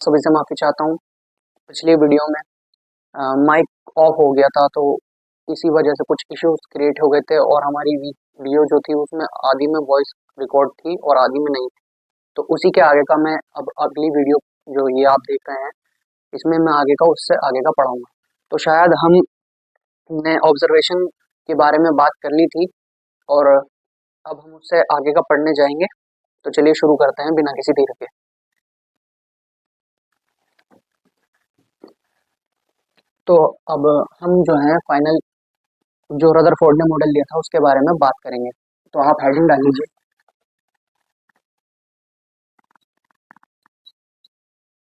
सभी से माफ़ी चाहता हूँ। पिछली वीडियो में माइक ऑफ हो गया था, तो इसी वजह से कुछ इश्यूज क्रिएट हो गए थे और हमारी वीडियो जो थी उसमें आधी में वॉइस रिकॉर्ड थी और आधी में नहीं थी। तो उसी के आगे का मैं अब अगली वीडियो जो ये आप देख रहे हैं इसमें मैं आगे का उससे आगे का पढ़ाऊँगा। तो शायद हमने ऑब्जर्वेशन के बारे में बात कर ली थी और अब हम उससे आगे का पढ़ने जाएंगे। तो चलिए शुरू करते हैं बिना किसी देर के। तो अब हम जो है फाइनल जो रदरफोर्ड ने मॉडल लिया था उसके बारे में बात करेंगे। तो आप हेडिंग डाल लीजिए,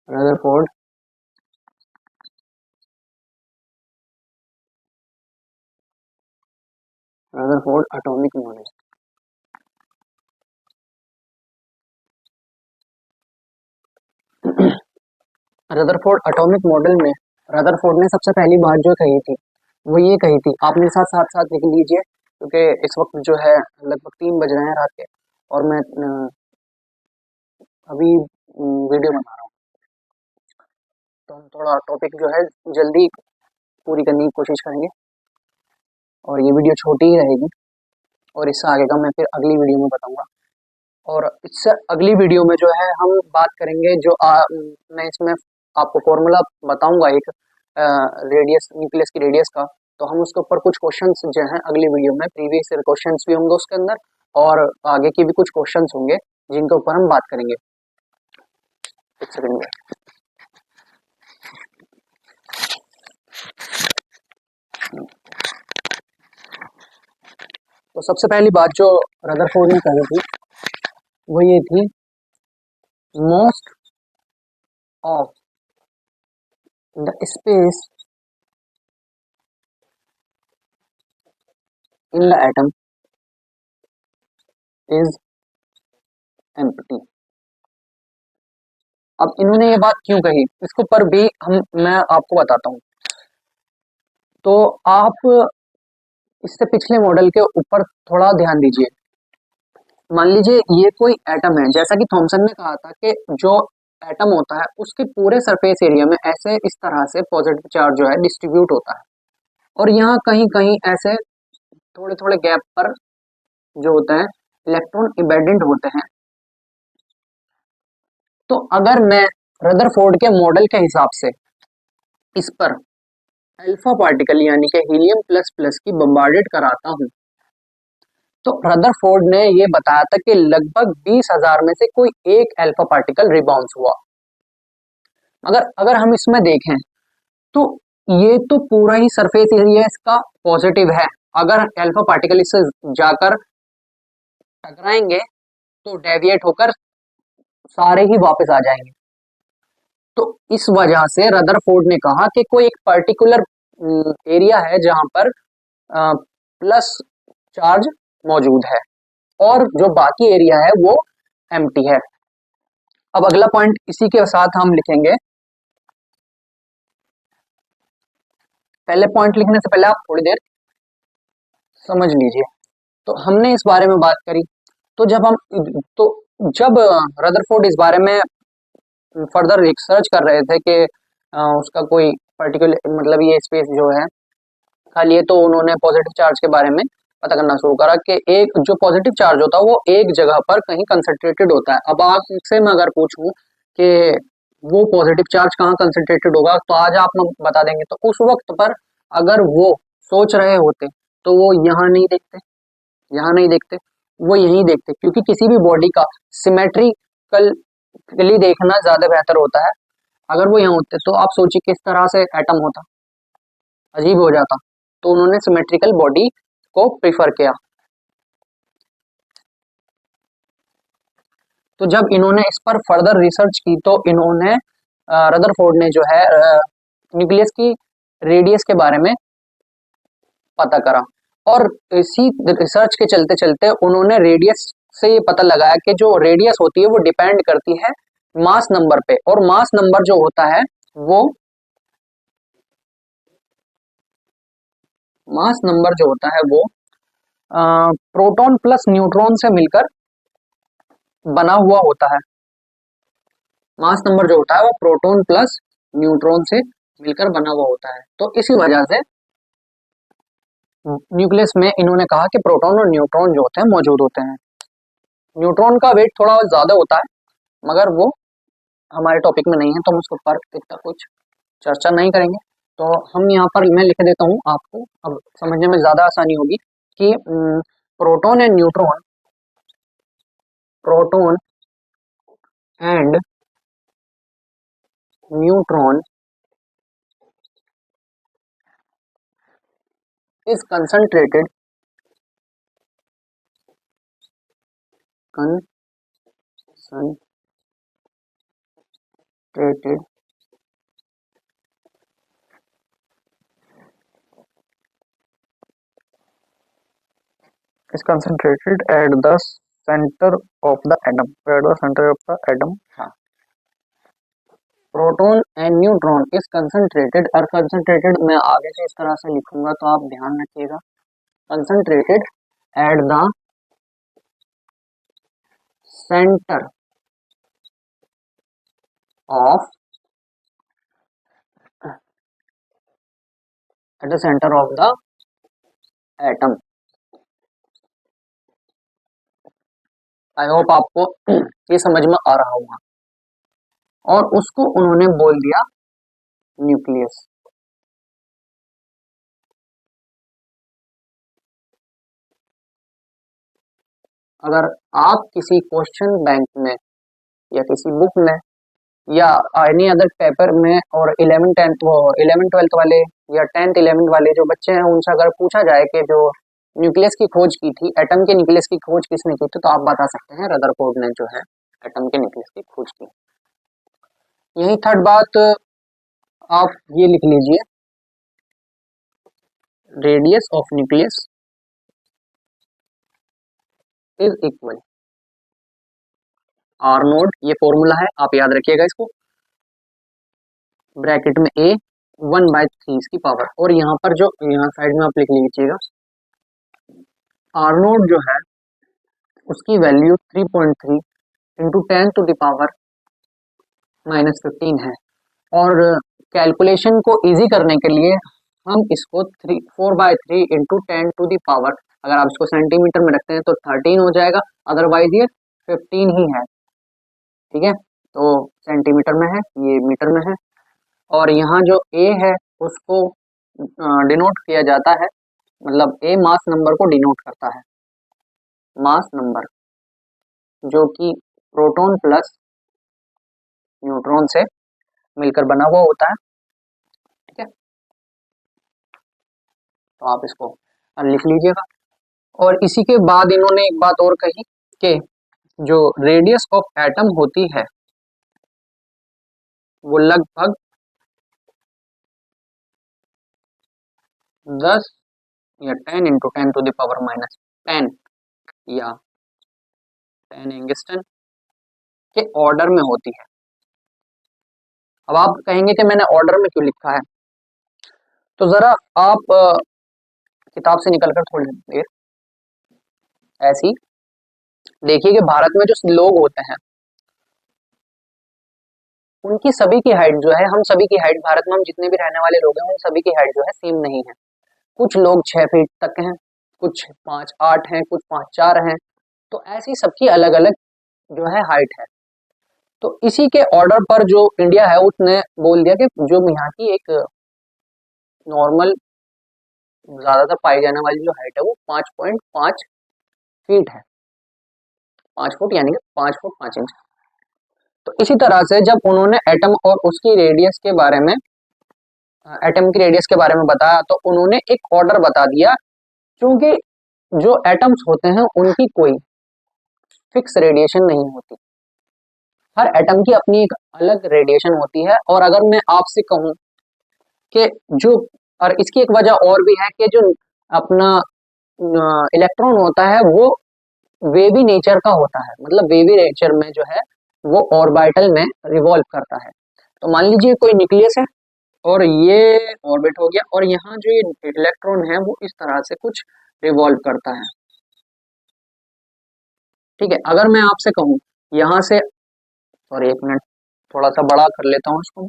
Rutherford Rutherford atomic model. Rutherford atomic model में रदरफोर्ड ने सबसे पहली बात जो कही थी वो ये कही थी, आपने साथ साथ लिख लीजिए क्योंकि इस वक्त जो है लगभग 3 बज रहे हैं रात के और मैं अभी वीडियो बना रहा हूँ। तो हम थोड़ा टॉपिक जो है जल्दी पूरी करने की कोशिश करेंगे और ये वीडियो छोटी ही रहेगी और इससे आगे का मैं फिर अगली वीडियो में बताऊंगा। और इससे अगली वीडियो में जो है हम बात करेंगे जो मैं इसमें आपको फॉर्मूला बताऊंगा एक रेडियस न्यूक्लियस की रेडियस का। तो हम उसके ऊपर कुछ क्वेश्चंस जो हैं अगली वीडियो में प्रीवियस ईयर क्वेश्चंस भी होंगे उसके अंदर और आगे के भी कुछ क्वेश्चंस होंगे जिनके ऊपर हम बात करेंगे। एक सेकंड में। तो सबसे पहली बात जो रदरफोर्ड ने कही थी वो ये थी, most of the space in the atom is empty. अब इन्होंने ये बात क्यों कही इसके ऊपर भी मैं आपको बताता हूँ। तो आप इससे पिछले मॉडल के ऊपर थोड़ा ध्यान दीजिए। मान लीजिए ये कोई एटम है, जैसा कि थॉमसन ने कहा था कि जो एटम होता है उसके पूरे सरफेस एरिया में ऐसे इस तरह से पॉजिटिव चार्ज जो है डिस्ट्रीब्यूट होता है और यहाँ कहीं कहीं ऐसे थोड़े थोड़े गैप पर जो होते हैं इलेक्ट्रॉन इम्बेडेड होते हैं। तो अगर मैं रदरफोर्ड के मॉडल के हिसाब से इस पर अल्फा पार्टिकल यानी कि हीलियम प्लस प्लस की बम्बार्डेड कराता हूँ तो रदरफोर्ड ने ये बताया था कि लगभग 20,000 में से कोई एक अल्फा पार्टिकल रिबाउंस हुआ। अगर हम इसमें देखें तो ये तो पूरा ही सरफेस एरिया इसका पॉजिटिव है। अगर अल्फा पार्टिकल इससे जाकर टकराएंगे तो डेविएट होकर सारे ही वापस आ जाएंगे। तो इस वजह से रदरफोर्ड ने कहा कि कोई एक पर्टिकुलर एरिया है जहां पर प्लस चार्ज मौजूद है और जो बाकी एरिया है वो एम्प्टी है। अब अगला पॉइंट इसी के साथ हम लिखेंगे। पहले पॉइंट लिखने से पहले आप थोड़ी देर समझ लीजिए। तो हमने इस बारे में बात करी। तो जब रदरफोर्ड इस बारे में फर्दर रिसर्च कर रहे थे कि उसका कोई पर्टिकुलर मतलब ये स्पेस जो है खाली है, तो उन्होंने पॉजिटिव चार्ज के बारे में पता करना शुरू करा कि एक जो पॉजिटिव चार्ज होता है वो एक जगह पर कहीं कंसंट्रेटेड होता है। अब आपसे मैं अगर पूछूं कि वो पॉजिटिव चार्ज कहाँ कंसंट्रेटेड होगा तो आज आप बता देंगे। तो उस वक्त पर अगर वो सोच रहे होते तो वो यहाँ नहीं देखते, यहाँ नहीं देखते, वो यहीं देखते, क्योंकि किसी भी बॉडी का सिमेट्रिकली देखना ज्यादा बेहतर होता है। अगर वो यहाँ होते तो आप सोचिए किस तरह से एटम होता, अजीब हो जाता। तो उन्होंने सिमेट्रिकल बॉडी को प्रिफर किया। तो जब इन्होंने इस पर फर्दर रिसर्च की तो इन्होंने रदरफोर्ड ने जो है न्यूक्लियस की रेडियस के बारे में पता करा और इसी रिसर्च के चलते चलते उन्होंने रेडियस से ये पता लगाया कि जो रेडियस होती है वो डिपेंड करती है मास नंबर पे और मास नंबर जो होता है वो मास नंबर जो होता है वो प्रोटॉन प्लस न्यूट्रॉन से मिलकर बना हुआ होता है। मास नंबर जो होता है वो प्रोटॉन प्लस न्यूट्रॉन से मिलकर बना हुआ होता है। तो इसी वजह से न्यूक्लियस में इन्होंने कहा कि प्रोटॉन और न्यूट्रॉन जो होते हैं मौजूद होते हैं। न्यूट्रॉन का वेट थोड़ा ज्यादा होता है, मगर वो हमारे टॉपिक में नहीं है, तो हम उसके ऊपर इतना कुछ चर्चा नहीं करेंगे। तो हम यहाँ पर मैं लिख देता हूँ आपको, अब समझने में ज्यादा आसानी होगी कि proton and neutron, proton and neutron is concentrated concentrated is concentrated at the center of the atom, at the center of the atom। हाँ, proton and neutron is concentrated, और कंसंट्रेटेड मैं आगे से इस तरह से लिखूंगा तो आप ध्यान रखिएगा, concentrated at the centre of, at the centre of the atom. I hope आपको ये समझ में आ रहा होगा। और उसको उन्होंने बोल दिया न्यूक्लियस। अगर आप किसी क्वेश्चन बैंक में या किसी बुक में या एनी अदर पेपर में और 11th 12th वाले या 10th 11th वाले जो बच्चे हैं उनसे अगर पूछा जाए कि जो न्यूक्लियस की खोज की थी, एटम के न्यूक्लियस की खोज किसने की थी, तो आप बता सकते हैं रदरफोर्ड ने जो है एटम के न्यूक्लियस की खोज की। यही थर्ड बात आप ये लिख लीजिए, radius of nucleus is equal R nought, ये फॉर्मूला है, आप याद रखिएगा इसको, ब्रैकेट में ए 1/3 इसकी पावर, और यहाँ पर जो यहाँ साइड में आप लिख लीजिएगा आर नोड जो है उसकी वैल्यू 3.3 इंटू 10⁻⁻15 है। और कैलकुलेशन को इजी करने के लिए हम इसको 4/3 इंटू 10⁻, अगर आप इसको सेंटीमीटर में रखते हैं तो 13 हो जाएगा, अदरवाइज ये 15 ही है। ठीक है, तो सेंटीमीटर में है, ये मीटर में है। और यहाँ जो ए है उसको डिनोट किया जाता है, मतलब ए मास नंबर को डिनोट करता है, मास नंबर जो कि प्रोटॉन प्लस न्यूट्रॉन से मिलकर बना हुआ होता है। ठीक है, तो आप इसको लिख लीजिएगा। और इसी के बाद इन्होंने एक बात और कही कि जो रेडियस ऑफ एटम होती है वो लगभग 10 या 10 इंटू 10⁻⁻10 या 10 एंगस्ट्रॉन के ऑर्डर में होती है। अब आप कहेंगे कि मैंने ऑर्डर में क्यों लिखा है, तो जरा आप किताब से निकलकर थोड़ी देर ऐसी देखिए कि भारत में जो लोग होते हैं उनकी सभी की हाइट जो है, हम सभी की हाइट भारत में हम जितने भी रहने वाले लोग हैं उन सभी की हाइट जो है सेम नहीं है। कुछ लोग 6 फीट तक हैं, कुछ 5'8" हैं, कुछ 5'4" हैं, तो ऐसी सबकी अलग अलग जो है हाइट है। तो इसी के ऑर्डर पर जो इंडिया है उसने बोल दिया कि जो यहाँ की एक नॉर्मल ज्यादातर पाई जाने वाली जो हाइट है वो 5.5 फीट है, 5 फुट यानी कि 5 फुट 5 इंच। तो इसी तरह से जब उन्होंने एटम और उसकी रेडियस के बारे में, एटम की रेडियस के बारे में बताया, तो उन्होंने एक ऑर्डर बता दिया, क्योंकि जो एटम्स होते हैं उनकी कोई फिक्स रेडिएशन नहीं होती, हर एटम की अपनी एक अलग रेडिएशन होती है। और अगर मैं आपसे कहूं कि जो, और इसकी एक वजह और भी है कि जो अपना इलेक्ट्रॉन होता है वो वेवी नेचर का होता है, मतलब वेवी नेचर में जो है वो ऑर्बिटल में रिवॉल्व करता है। तो मान लीजिए कोई न्यूक्लियस है और ये ऑर्बिट हो गया, और यहाँ जो ये इलेक्ट्रॉन है वो इस तरह से कुछ रिवॉल्व करता है। ठीक है, अगर मैं आपसे कहूँ यहाँ से, सॉरी एक मिनट, थोड़ा सा बड़ा कर लेता हूँ इसको।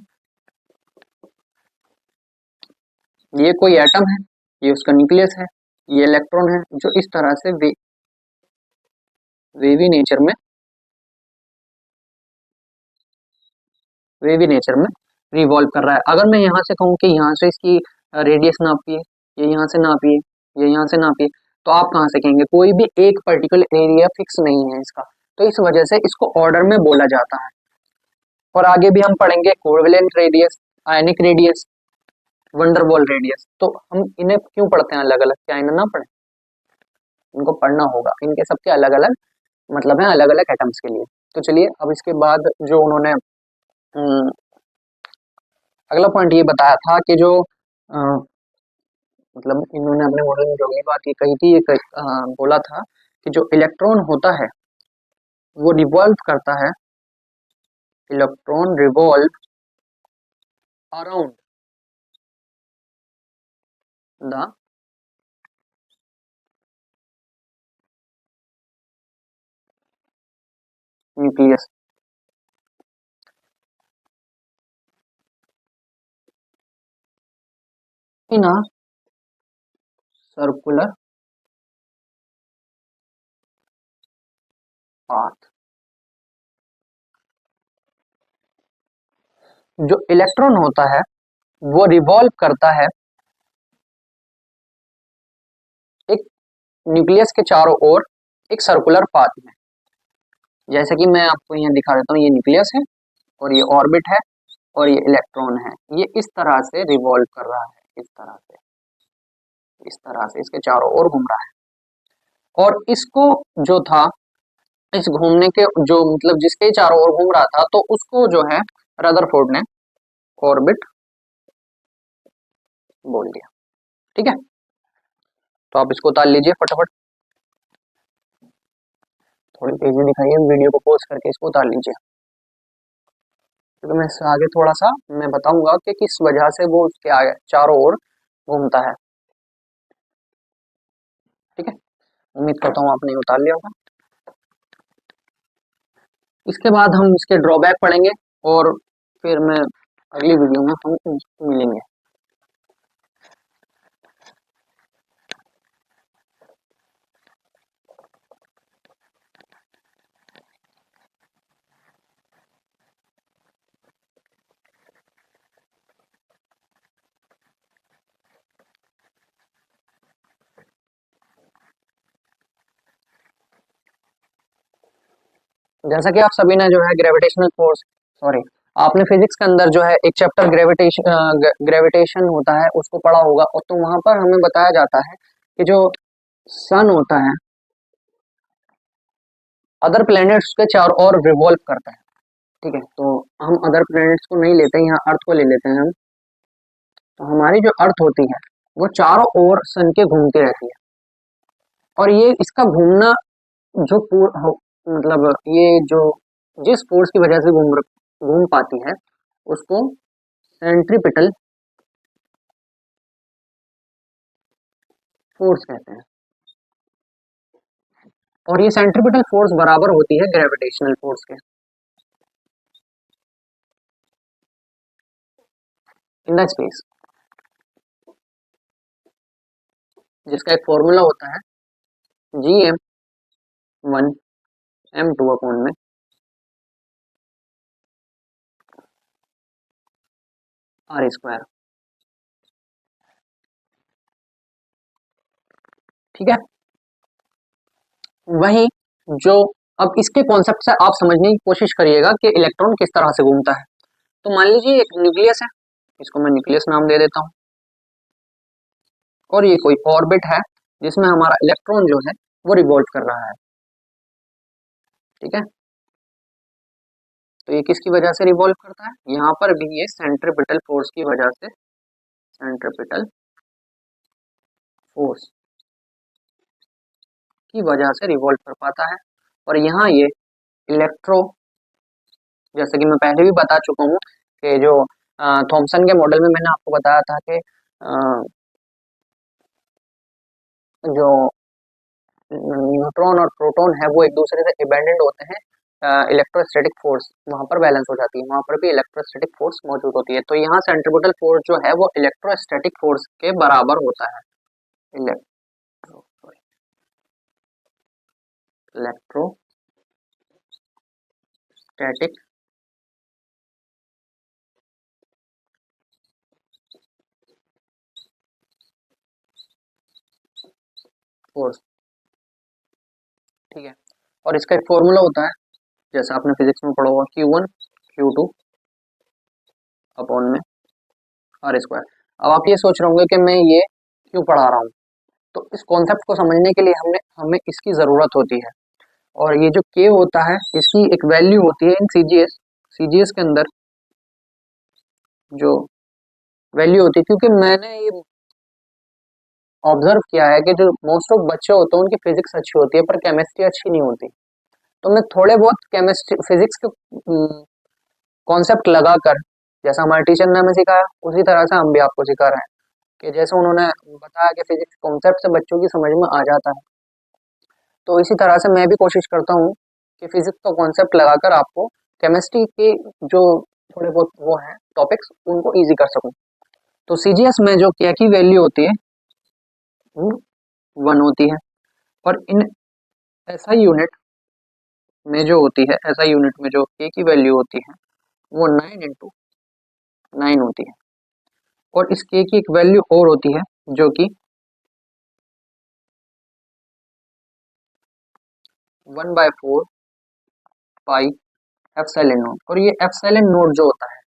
ये कोई एटम है, ये उसका न्यूक्लियस है, ये इलेक्ट्रॉन है जो इस तरह से वेवी नेचर में वेवी नेचर में रिवॉल्व कर रहा है। अगर मैं यहाँ से कहूँ कि यहाँ से इसकी रेडियस नापिए, ये यहाँ से नापिए, ये यहाँ से नापिए, तो आप कहाँ से कहेंगे? कोई भी एक पर्टिकुलर एरिया फिक्स नहीं है इसका, तो इस वजह से इसको ऑर्डर में बोला जाता है। और आगे भी हम पढ़ेंगे covalent radius, ionic radius, van der Waals radius. तो हम इन्हें क्यों पढ़ते हैं अलग अलग? क्या इन्हें ना पढ़े? इनको पढ़ना होगा, इनके सबके अलग अलग मतलब है, अलग अलग एटम्स के लिए। तो चलिए अब इसके बाद जो उन्होंने अगला पॉइंट ये बताया था कि जो मतलब इन्होंने अपने मॉडल में जो अगली बात ये कही थी, बोला था कि जो इलेक्ट्रॉन होता है वो रिवॉल्व करता है, electron revolve around the nucleus in a circular path. जो इलेक्ट्रॉन होता है वो रिवॉल्व करता है एक न्यूक्लियस के चारों ओर एक सर्कुलर पाथ में। जैसे कि मैं आपको यहाँ दिखा देता हूँ, ये न्यूक्लियस है और ये ऑर्बिट है और ये इलेक्ट्रॉन है, ये इस तरह से रिवॉल्व कर रहा है, इस तरह से इसके चारों ओर घूम रहा है। और इसको जो था, इस घूमने के जो मतलब जिसके चारों ओर घूम रहा था, तो उसको जो है रदरफोर्ड ने ऑर्बिट बोल दिया। ठीक है, तो आप इसको उतार लीजिए फटाफट, थोड़ी तेजी दिखाइए, वीडियो को पॉज करके इसको उतार लीजिए, क्योंकि मैं इससे आगे थोड़ा सा मैं बताऊंगा कि किस वजह से वो उसके आगे चारों ओर घूमता है। ठीक है, उम्मीद करता हूँ आपने उतार लिया होगा। इसके बाद हम इसके ड्रॉबैक पढ़ेंगे और फिर मैं अगली वीडियो में हम मिलेंगे। जैसा कि आप सभी ने जो है ग्रेविटेशनल फोर्स, सॉरी, आपने फिजिक्स के अंदर जो है एक चैप्टर ग्रेविटेशन होता है उसको पढ़ा होगा, और तो वहां पर हमें बताया जाता है कि जो सन होता है अदर प्लैनेट्स के चारों ओर रिवॉल्व करता है। ठीक है, तो हम अदर प्लैनेट्स को नहीं लेते, यहाँ अर्थ को ले लेते हैं हम। तो हमारी जो अर्थ होती है वो चारों ओर सन के घूमती रहती है, और ये इसका घूमना जो मतलब ये जो जिस फोर्स की वजह से घूम पाती है उसको सेंट्रीपिटल फोर्स कहते हैं। और ये सेंट्रीपिटल फोर्स बराबर होती है ग्रेविटेशनल फोर्स के इन द स्पेस, जिसका एक फॉर्मूला होता है Gm1m2 में r²। ठीक है, वही जो अब इसके कॉन्सेप्ट से आप समझने की कोशिश करिएगा कि इलेक्ट्रॉन किस तरह से घूमता है। तो मान लीजिए एक न्यूक्लियस है, इसको मैं न्यूक्लियस नाम दे देता हूँ, और ये कोई ऑर्बिट है जिसमें हमारा इलेक्ट्रॉन जो है वो रिवॉल्व कर रहा है। ठीक है, तो ये किसकी वजह से रिवॉल्व करता है? यहाँ पर भी ये सेंट्रीपिटल फोर्स की वजह से, सेंट्रीपिटल फोर्स की वजह से रिवॉल्व कर पाता है। और यहाँ ये इलेक्ट्रो, जैसे कि मैं पहले भी बता चुका हूँ कि जो थॉमसन के मॉडल में मैंने आपको बताया था कि जो न्यूट्रॉन और प्रोटॉन है वो एक दूसरे से इंडिपेंडेंट होते हैं, इलेक्ट्रोस्टैटिक फोर्स वहां पर बैलेंस हो जाती है, वहां पर भी इलेक्ट्रोस्टैटिक फोर्स मौजूद होती है। तो यहाँ सेंट्रीपिटल फोर्स जो है वो इलेक्ट्रोस्टैटिक फोर्स के बराबर होता है। इलेक्ट्रोस्टैटिक फोर्स, ठीक है। और इसका एक फॉर्मूला होता है, जैसा आपने फिजिक्स में पढ़ा होगा, Q1 Q2 अपॉन में आर स्क्वायर। अब आप ये सोच रहे होंगे कि मैं ये क्यों पढ़ा रहा हूँ, तो इस कॉन्सेप्ट को समझने के लिए हमें इसकी ज़रूरत होती है। और ये जो K होता है इसकी एक वैल्यू होती है इन सीजीएस के अंदर जो वैल्यू होती है, क्योंकि मैंने ये ऑब्जर्व किया है कि जो मोस्ट ऑफ बच्चे होते हैं उनकी फिजिक्स अच्छी होती है पर केमिस्ट्री अच्छी नहीं होती। तो मैं थोड़े बहुत केमिस्ट्री फिजिक्स के कॉन्सेप्ट लगाकर, जैसा हमारे टीचर ने हमें सिखाया उसी तरह से हम भी आपको सिखा रहे हैं, कि जैसे उन्होंने बताया कि फिजिक्स कॉन्सेप्ट से बच्चों की समझ में आ जाता है, तो इसी तरह से मैं भी कोशिश करता हूँ कि फिजिक्स का कॉन्सेप्ट लगाकर आपको केमिस्ट्री के जो थोड़े बहुत वो हैं टॉपिक्स उनको इजी कर सकूं। तो सीजीएस में जो क्या की वैल्यू होती है वो 1 होती है, और इन एसआई यूनिट में जो होती है, एसआई यूनिट में जो के की वैल्यू होती है वो 9 होती है। और इस के की एक वैल्यू और होती है जो कि 1/4 पाई एप्सिलॉन नोट। और ये एप्सिलॉन नोट जो होता है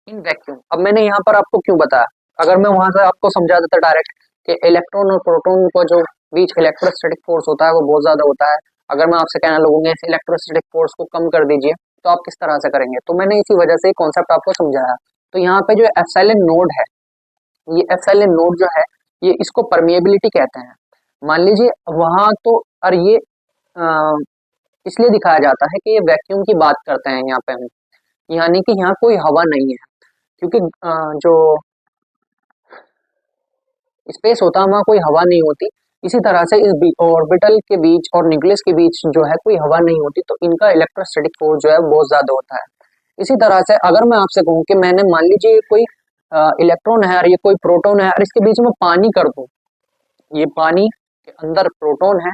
इन वैक्यूम, अब मैंने यहाँ पर आपको क्यों बताया, अगर मैं वहां से आपको समझा देता डायरेक्ट कि इलेक्ट्रॉन और प्रोटॉन को जो बीच इलेक्ट्रोस्टैटिक फोर्स होता है वो बहुत ज्यादा होता है, अगर मैं आपसे कहना लगूंगा इस इलेक्ट्रोस्टैटिक फोर्स को कम कर दीजिए, तो आप किस तरह से करेंगे। तो मैंने इसी वजह से कॉन्सेप्ट आपको समझाया। तो यहाँ पे जो एप्सिलॉन नोड है, ये एप्सिलॉन नोड जो है ये इसको परमिएबिलिटी कहते हैं। मान लीजिए वहां तो, और ये अ, इसलिए दिखाया जाता है कि ये वैक्यूम की बात करते हैं यहाँ पे हम, यानी कि यहाँ कोई हवा नहीं है, क्योंकि जो स्पेस होता है वहाँ कोई हवा नहीं होती। इसी तरह से इस ऑर्बिटल के बीच और न्यूक्लियस के बीच जो है कोई हवा नहीं होती, तो इनका इलेक्ट्रोस्टैटिक फोर्स जो है बहुत ज्यादा होता है। इसी तरह से अगर मैं आपसे कहूँ कि मैंने मान लीजिए कोई इलेक्ट्रॉन है और ये कोई प्रोटॉन है और इसके बीच में पानी कर दूं, ये पानी के अंदर प्रोटॉन है,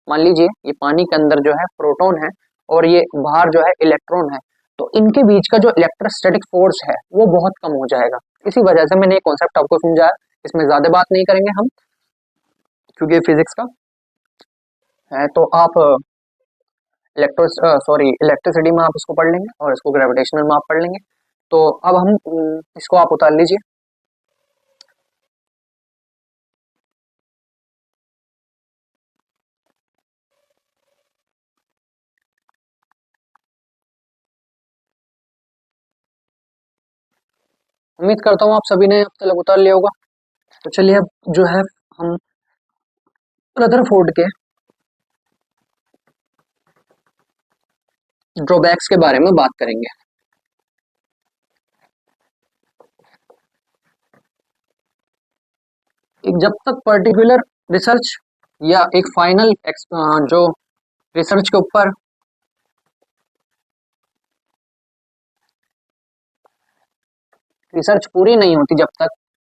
मान लीजिए ये पानी के अंदर जो है प्रोटॉन है और ये बाहर जो है इलेक्ट्रॉन है, तो इनके बीच का जो इलेक्ट्रोस्टैटिक फोर्स है वो बहुत कम हो जाएगा। इसी वजह से मैंने ये कॉन्सेप्ट आपको समझाया। इसमें ज्यादा बात नहीं करेंगे हम, क्योंकि ये फिजिक्स का है। तो आप इलेक्ट्रिसिटी में आप इसको पढ़ लेंगे और इसको ग्रेविटेशनल में आप पढ़ लेंगे। तो अब हम इसको आप उतार लीजिए। उम्मीद करता हूँ आप सभी ने अब तक उतार लिया होगा। तो चलिए अब जो है हम रदरफोर्ड के ड्रॉबैक्स के बारे में बात करेंगे। एक जब तक पर्टिकुलर रिसर्च या एक फाइनल जो रिसर्च के ऊपर रिसर्च पूरी नहीं होती जब तक,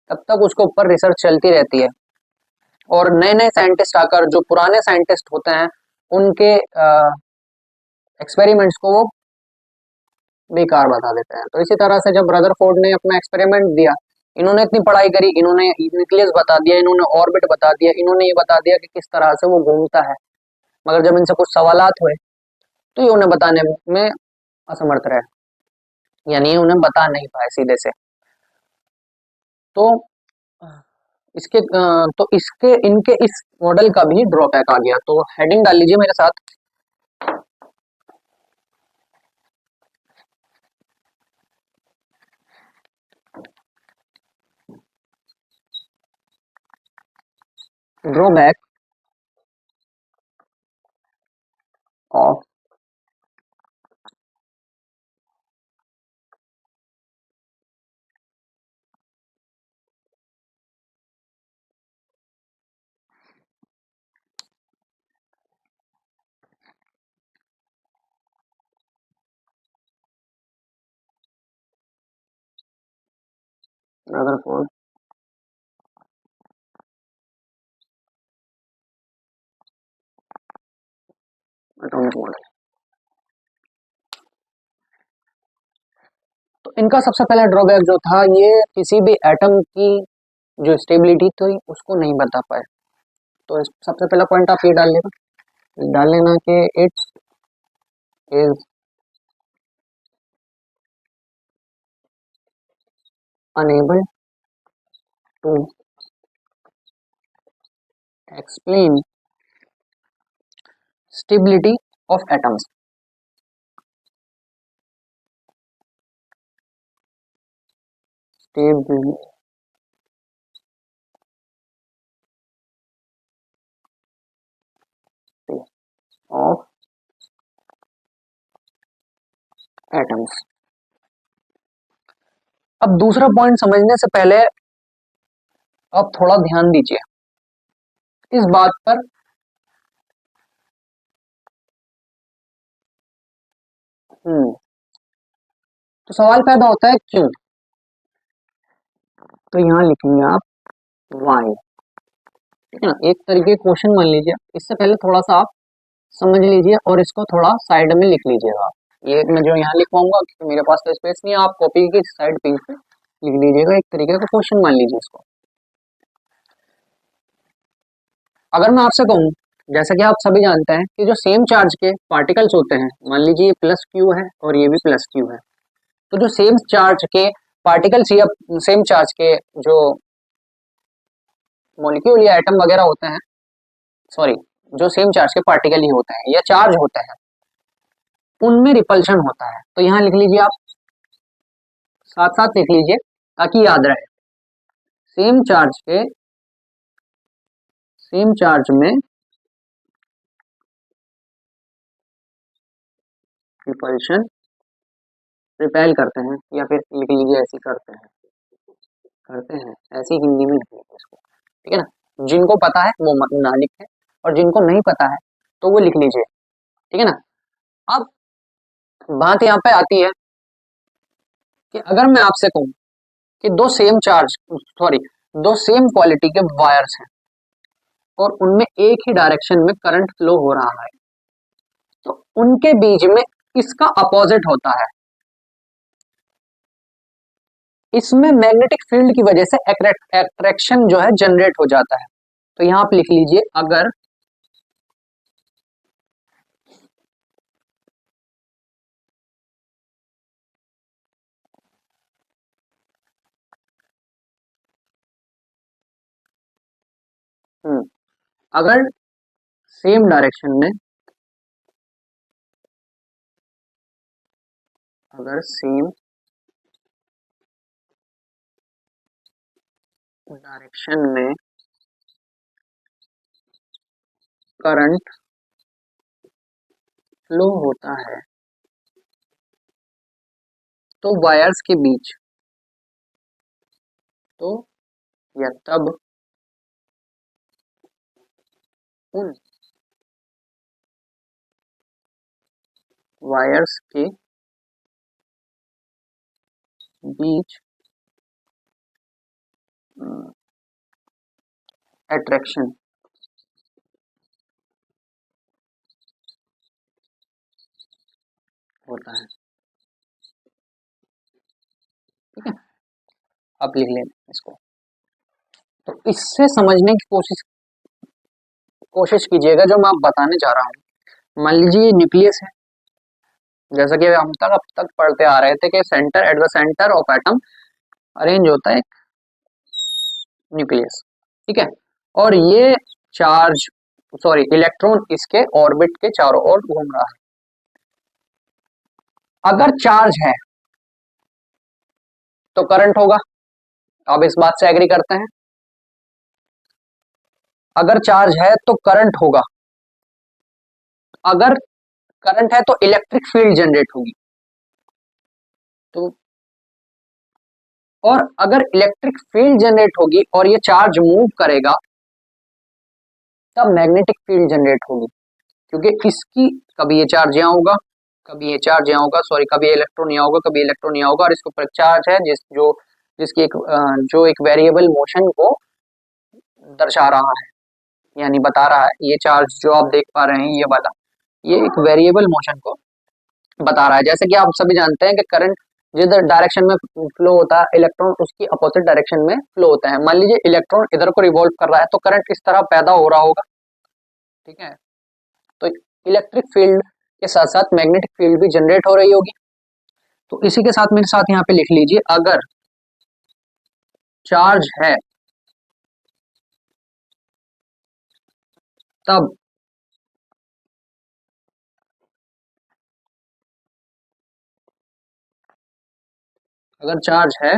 तब तक उसके ऊपर रिसर्च चलती रहती है, और नए नए साइंटिस्ट आकर जो पुराने साइंटिस्ट होते हैं उनके एक्सपेरिमेंट्स को वो बेकार बता देते हैं। तो इसी तरह से जब रदरफोर्ड ने अपना एक्सपेरिमेंट दिया, इन्होंने इतनी पढ़ाई करी, इन्होंने न्यूक्लियस बता दिया, इन्होंने ऑर्बिट बता दिया, इन्होंने ये बता दिया कि किस तरह से वो घूमता है, मगर जब इनसे कुछ सवालात हुए तो ये उन्हें बताने में असमर्थ रहे, यानी उन्हें बता नहीं पाए सीधे से। तो तो इसके इनके इस मॉडल का भी ड्रॉबैक आ गया। तो हेडिंग डाल लीजिए मेरे साथ, drawback of Rutherford atomic model. तो इनका सबसे पहला ड्रॉबैक जो था, ये किसी भी एटम की जो स्टेबिलिटी थी उसको नहीं बता पाए। तो सबसे पहला पॉइंट आप ये डाल लेना कि it's is unable to explain stability of atoms. Stability of atoms. अब दूसरा पॉइंट समझने से पहले आप थोड़ा ध्यान दीजिए इस बात पर। तो सवाल पैदा होता है क्यों। तो यहाँ लिखेंगे आप वाई, ठीक है ना। एक तरीके क्वेश्चन मान लीजिए, इससे पहले थोड़ा सा आप समझ लीजिए और इसको थोड़ा साइड में लिख लीजिएगा। ये मैं जो यहाँ लिखवाऊंगा क्योंकि मेरे पास तो स्पेस नहीं है, आप कॉपी की साइड पेज पे लिख लीजिएगा। एक तरीके का क्वेश्चन मान लीजिए इसको। अगर मैं आपसे कहूँ, जैसा कि आप सभी जानते हैं कि जो सेम चार्ज के पार्टिकल्स होते हैं, मान लीजिए ये प्लस क्यू है और ये भी प्लस क्यू है, तो जो सेम चार्ज के पार्टिकल्स या सेम चार्ज के जो मॉलिक्यूल या एटम वगैरह होते हैं, सॉरी, जो सेम चार्ज के पार्टिकल ही होते हैं या चार्ज होते हैं, उनमें रिपल्शन होता है। तो यहाँ लिख लीजिए आप, साथ साथ लिख लीजिए ताकि याद रहे। सेम चार्ज में रिपल्शन रिपेल करते हैं, या फिर लिख लीजिए ऐसे करते हैं ऐसी हिंदी में लिख लीजिए इसको, ठीक है ना। जिनको पता है वो ना लिखे और जिनको नहीं पता है तो वो लिख लीजिए, ठीक है ना। अब बात यहाँ पे आती है कि अगर मैं आपसे कहूँ कि दो सेम क्वालिटी के वायर्स हैं और उनमें एक ही डायरेक्शन में करंट फ्लो हो रहा है, तो उनके बीच में इसका अपोजिट होता है। इसमें मैग्नेटिक फील्ड की वजह से अट्रैक्शन जो है जनरेट हो जाता है। तो यहां आप लिख लीजिए, अगर सेम डायरेक्शन में करंट फ्लो होता है तो वायर्स के बीच, तो या तब उन वायर्स के बीच अट्रैक्शन होता है, ठीक है। आप लिख लें इसको। तो इससे समझने की कोशिश कीजिएगा जो मैं आप बताने जा रहा हूँ। मान लीजिए ये न्यूक्लियस है, जैसा कि हम अब तक पढ़ते आ रहे थे कि at the centre of atom arrange होता है एक न्यूक्लियस, ठीक है। और ये इलेक्ट्रॉन इसके ऑर्बिट के चारों ओर घूम रहा है। अगर चार्ज है तो करंट होगा, आप इस बात से एग्री करते हैं। अगर चार्ज है तो करंट होगा, अगर करंट है तो इलेक्ट्रिक फील्ड जनरेट होगी। तो और अगर इलेक्ट्रिक फील्ड जनरेट होगी और ये चार्ज मूव करेगा तब मैग्नेटिक फील्ड जनरेट होगी, क्योंकि इसकी कभी ये चार्ज यहाँ होगा, कभी ये चार्ज यहाँ होगा, कभी इलेक्ट्रॉन यहाँ होगा, कभी इलेक्ट्रॉन यहाँ होगा, और इसके ऊपर चार्ज है जो जिसकी एक जो एक वेरिएबल मोशन को दर्शा रहा है, यानी बता रहा है। ये चार्ज जो आप देख पा रहे हैं ये वाला, ये एक वेरिएबल मोशन को बता रहा है। जैसे कि आप सभी जानते हैं कि करंट जिधर डायरेक्शन में फ्लो होता है, इलेक्ट्रॉन उसकी अपोजिट डायरेक्शन में फ्लो होता है। मान लीजिए इलेक्ट्रॉन इधर को रिवॉल्व कर रहा है तो करंट इस तरह पैदा हो रहा होगा, ठीक है। तो इलेक्ट्रिक फील्ड के साथ साथ मैग्नेटिक फील्ड भी जनरेट हो रही होगी। तो इसी के साथ मेरे साथ यहाँ पे लिख लीजिए, अगर चार्ज है तब अगर चार्ज है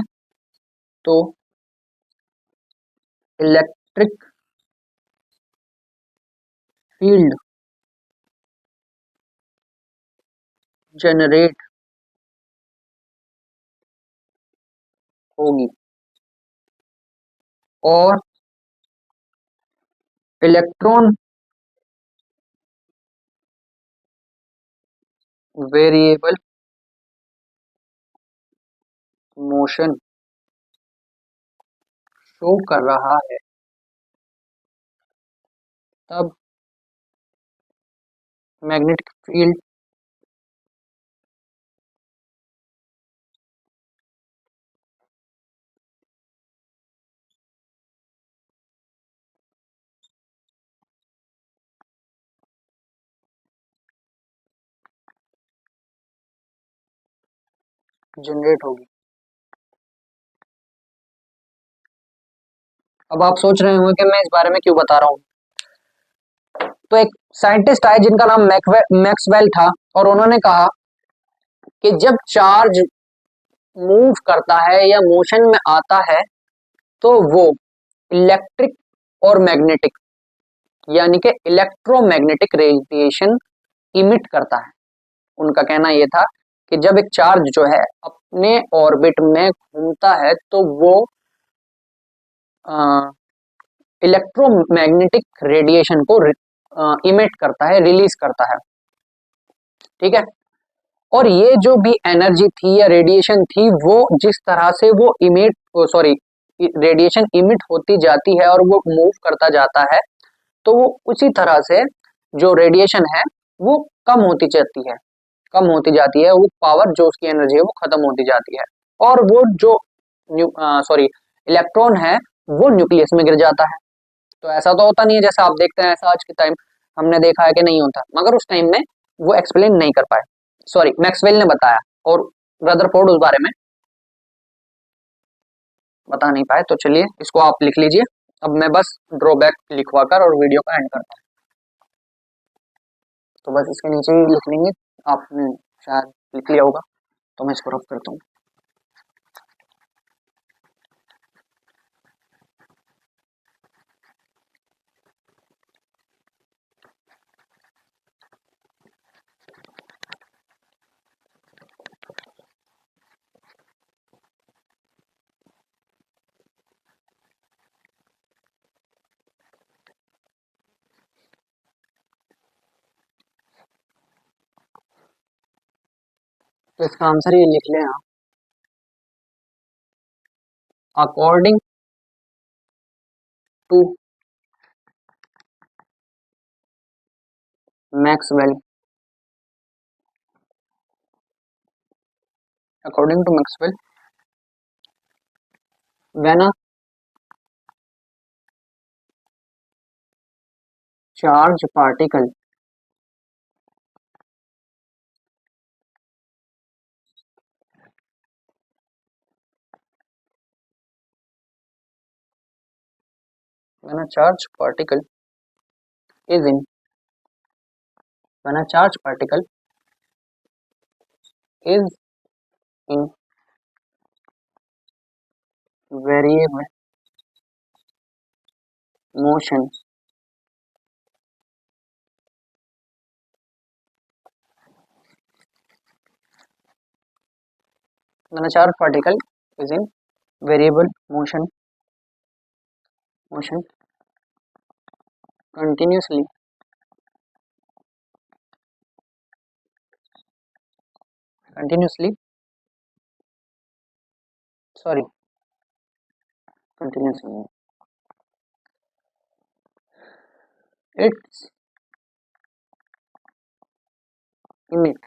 तो इलेक्ट्रिक फील्ड जनरेट होगी और इलेक्ट्रॉन वेरिएबल मोशन शो कर रहा है, तब मैग्नेटिक फील्ड जनरेट होगी। अब आप सोच रहे होंगे कि मैं इस बारे में क्यों बता रहा हूँ। तो एक साइंटिस्ट आए जिनका नाम मैक्सवेल था, और उन्होंने कहा कि जब चार्ज मूव करता है या मोशन में आता है तो वो इलेक्ट्रिक और मैग्नेटिक, यानी कि इलेक्ट्रोमैग्नेटिक रेडिएशन इमिट करता है। उनका कहना यह था कि जब एक चार्ज जो है अपने ऑर्बिट में घूमता है तो वो इलेक्ट्रोमैग्नेटिक रेडिएशन को इमिट करता है, रिलीज करता है, ठीक है। और ये जो भी एनर्जी थी या रेडिएशन थी, वो जिस तरह से वो इमिट सॉरी रेडिएशन इमिट होती जाती है और वो मूव करता जाता है, तो वो उसी तरह से जो रेडिएशन है वो कम होती जाती है, कम होती जाती है। वो पावर जो उसकी एनर्जी है वो खत्म होती जाती है, और वो जो सॉरी इलेक्ट्रॉन है वो न्यूक्लियस में गिर जाता है। तो ऐसा तो होता नहीं है जैसा आप देखते हैं, ऐसा आज के टाइम हमने देखा है कि नहीं होता, मगर उस टाइम में वो एक्सप्लेन नहीं कर पाए, सॉरी मैक्सवेल ने बताया और रदरफोर्ड उस बारे में बता नहीं पाए। तो चलिए इसको आप लिख लीजिए। अब मैं बस ड्रॉबैक लिखवा कर और वीडियो का एंड करता हूँ। तो बस इसके नीचे ही लिख लेंगे, आपने शायद लिख लिया होगा, तो मैं इसको रफ करता हूँ। तो इसका आंसर ये लिख लें आप, according to Maxwell, according to Maxwell when a charge particle when a charge particle is in when a charge particle is in variable motion, when a charge particle is in variable motion continuously continuously sorry continuous its emit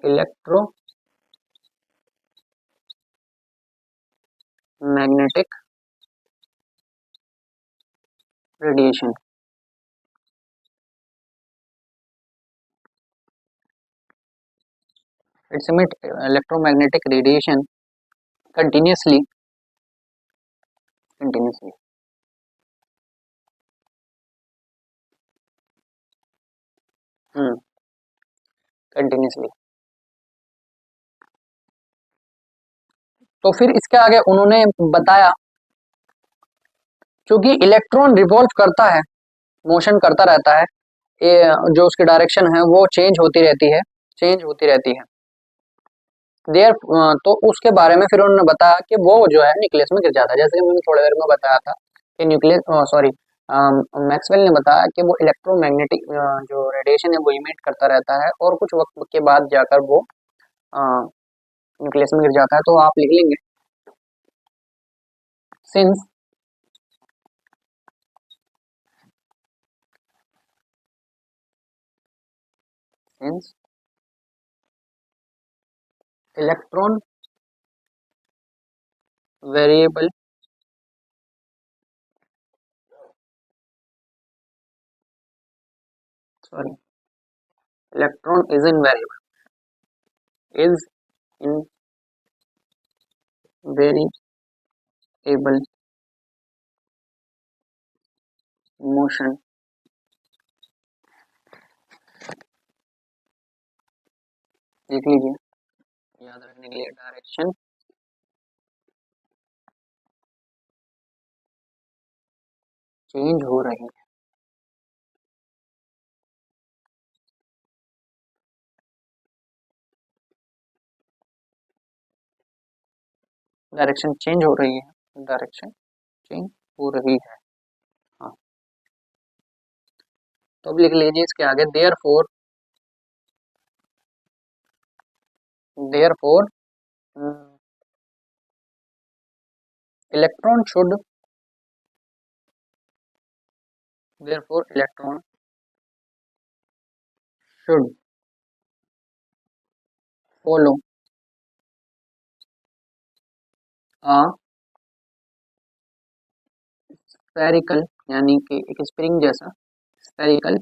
electromagnetic radiation. It emits electromagnetic radiation continuously. Continuously. तो फिर इसके आगे उन्होंने बताया, क्योंकि electron revolve करता है, motion करता रहता है, ये जो उसकी डायरेक्शन है वो चेंज होती रहती है देर। तो उसके बारे में फिर उन्होंने बताया कि वो जो है न्यूक्लियस में गिर जाता है, जैसे कि मैंने थोड़ी देर में बताया था कि न्यूक्लियस सॉरी मैक्सवेल ने बताया कि वो इलेक्ट्रोमैग्नेटिक जो रेडिएशन है वो इमिट करता रहता है और कुछ वक्त के बाद जाकर वो न्यूक्लियस में गिर जाता है। तो आप लिख लेंगे since electron variable electron is in variable motion देख लीजिए, याद रखने के लिए डायरेक्शन चेंज हो रही है, डायरेक्शन चेंज हो रही है, डायरेक्शन चेंज हो रही है। हाँ, तो अब लिख लीजिए इसके आगे therefore electron should follow a spherical, यानी कि एक स्प्रिंग जैसा, स्फेरिकल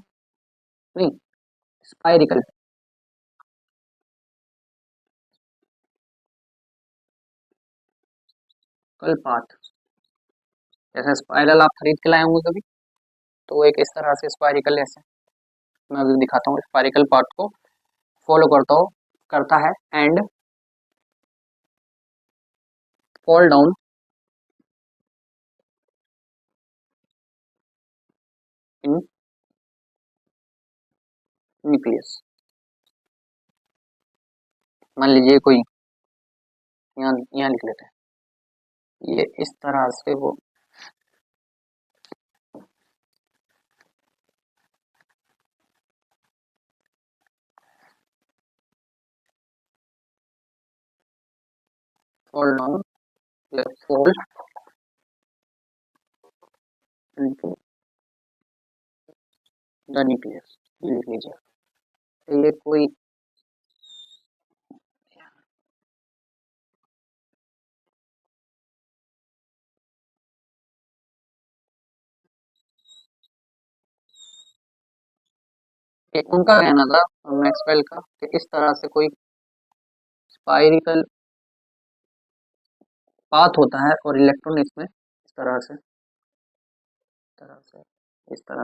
नहीं स्पाइरिकल पाथ। जैसे स्पाइरल आप खरीद के लाए होंगे कभी, तो एक इस तरह से स्पाइरिकल, ऐसे मैं अभी दिखाता हूँ, स्पाइरिकल पाथ को फॉलो करता है and fall down in nucleus. मान लीजिए कोई, यहाँ लिख लेते हैं, ये इस तरह से वो fall down fall into the nucleus, लिख लीजिए। ये कोई उनका कहना था मैक्सवेल का कि इस तरह से कोई स्पाइरिकल पाथ होता है और इलेक्ट्रॉन इसमें इस तरह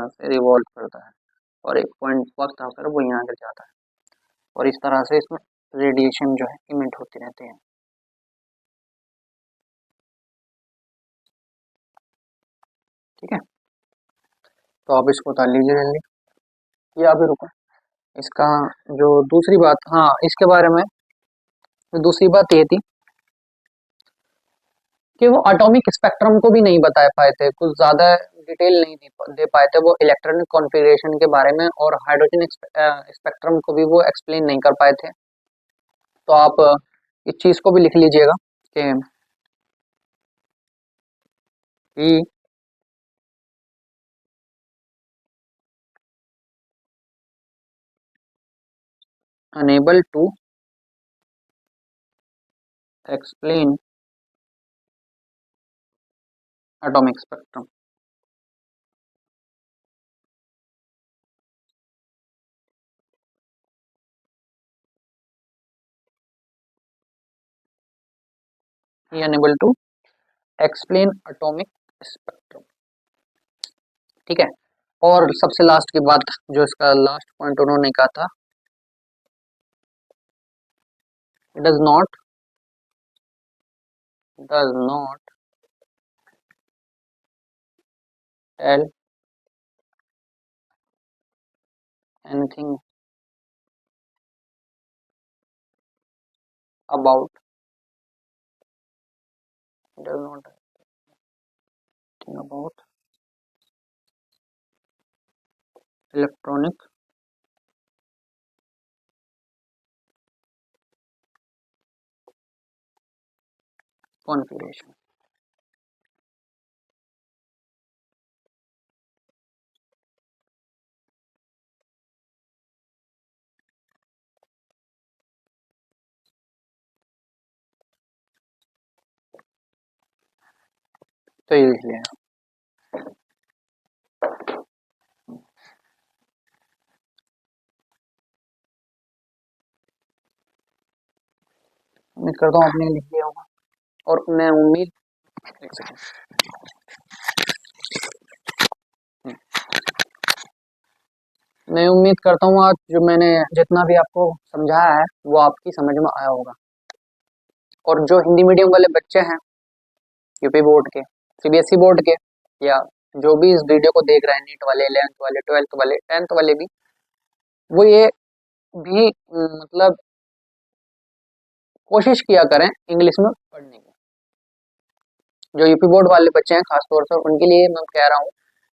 से रिवॉल्व करता है और एक पॉइंट वक्त आकर वो यहाँ गिर जाता है और इस तरह से इसमें रेडिएशन जो है इमिट होती रहती है। ठीक है, तो आप इसको उतार लीजिए जल्दी, या अभी रुको। इसका जो दूसरी बात, हाँ इसके बारे में दूसरी बात ये थी कि वो एटॉमिक स्पेक्ट्रम को भी नहीं बता पाए थे, कुछ ज़्यादा डिटेल नहीं दे पाए थे, वो इलेक्ट्रॉनिक कॉन्फ़िगरेशन के बारे में और हाइड्रोजन स्पेक्ट्रम को भी वो एक्सप्लेन नहीं कर पाए थे। तो आप इस चीज़ को भी लिख लीजिएगा कि he unable to explain atomic spectrum. He unable to explain atomic spectrum. ठीक है। और सबसे लास्ट की बात, जो इसका लास्ट पॉइंट उन्होंने कहा था, does not tell anything about does not anything about electronic configuration. तो ये लिख लिया। उम्मीद करता हूँ आपने लिख लिया होगा, और मैं उम्मीद, एक सेकंड, मैं उम्मीद करता हूँ आज जो मैंने जितना भी आपको समझाया है वो आपकी समझ में आया होगा। और जो हिंदी मीडियम वाले बच्चे हैं, यूपी बोर्ड के, सीबीएसई बोर्ड के, या जो भी इस वीडियो को देख रहे हैं, नीट वाले, 11th वाले, 12th वाले, 10th वाले भी, वो ये भी मतलब कोशिश किया करें इंग्लिश में पढ़ने की। जो यूपी बोर्ड वाले बच्चे हैं खासतौर से उनके लिए मैं कह रहा हूँ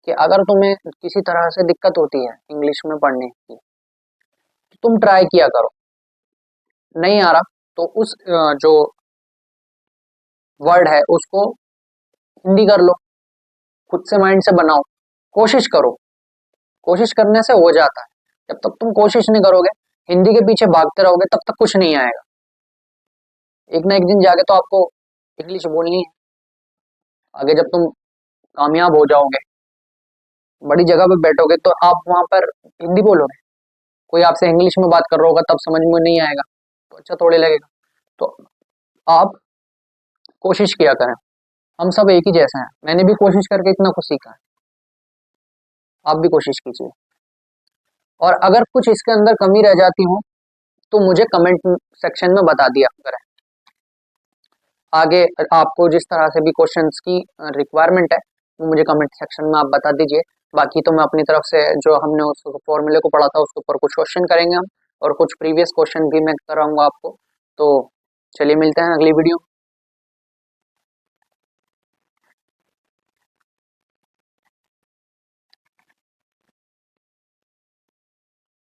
कि अगर तुम्हें किसी तरह से दिक्कत होती है इंग्लिश में पढ़ने की, तो तुम ट्राई किया करो। नहीं आ रहा तो उस जो वर्ड है उसको हिंदी कर लो, खुद से माइंड से बनाओ, कोशिश करो। कोशिश करने से हो जाता है। जब तक तुम कोशिश नहीं करोगे, हिंदी के पीछे भागते रहोगे, तब तक कुछ नहीं आएगा। एक ना एक दिन जाके तो आपको इंग्लिश बोलनी है। आगे जब तुम कामयाब हो जाओगे, बड़ी जगह पे बैठोगे, तो आप वहां पर हिंदी बोलोगे। कोई आपसे इंग्लिश में बात कर रहा होगा, तब समझ में नहीं आएगा तो अच्छा थोड़े लगेगा। तो आप कोशिश किया करें। हम सब एक ही जैसे हैं, मैंने भी कोशिश करके इतना कुछ सीखा है, आप भी कोशिश कीजिए। और अगर कुछ इसके अंदर कमी रह जाती हो तो मुझे कमेंट सेक्शन में बता दिया करें। आगे आपको जिस तरह से भी क्वेश्चंस की रिक्वायरमेंट है वो मुझे कमेंट सेक्शन में आप बता दीजिए। बाकी तो मैं अपनी तरफ से जो हमने उस फॉर्मूले को पढ़ा था उसके ऊपर कुछ क्वेश्चन करेंगे हम, और कुछ प्रीवियस क्वेश्चन भी मैं कराऊंगा आपको। तो चलिए मिलते हैं अगली वीडियो।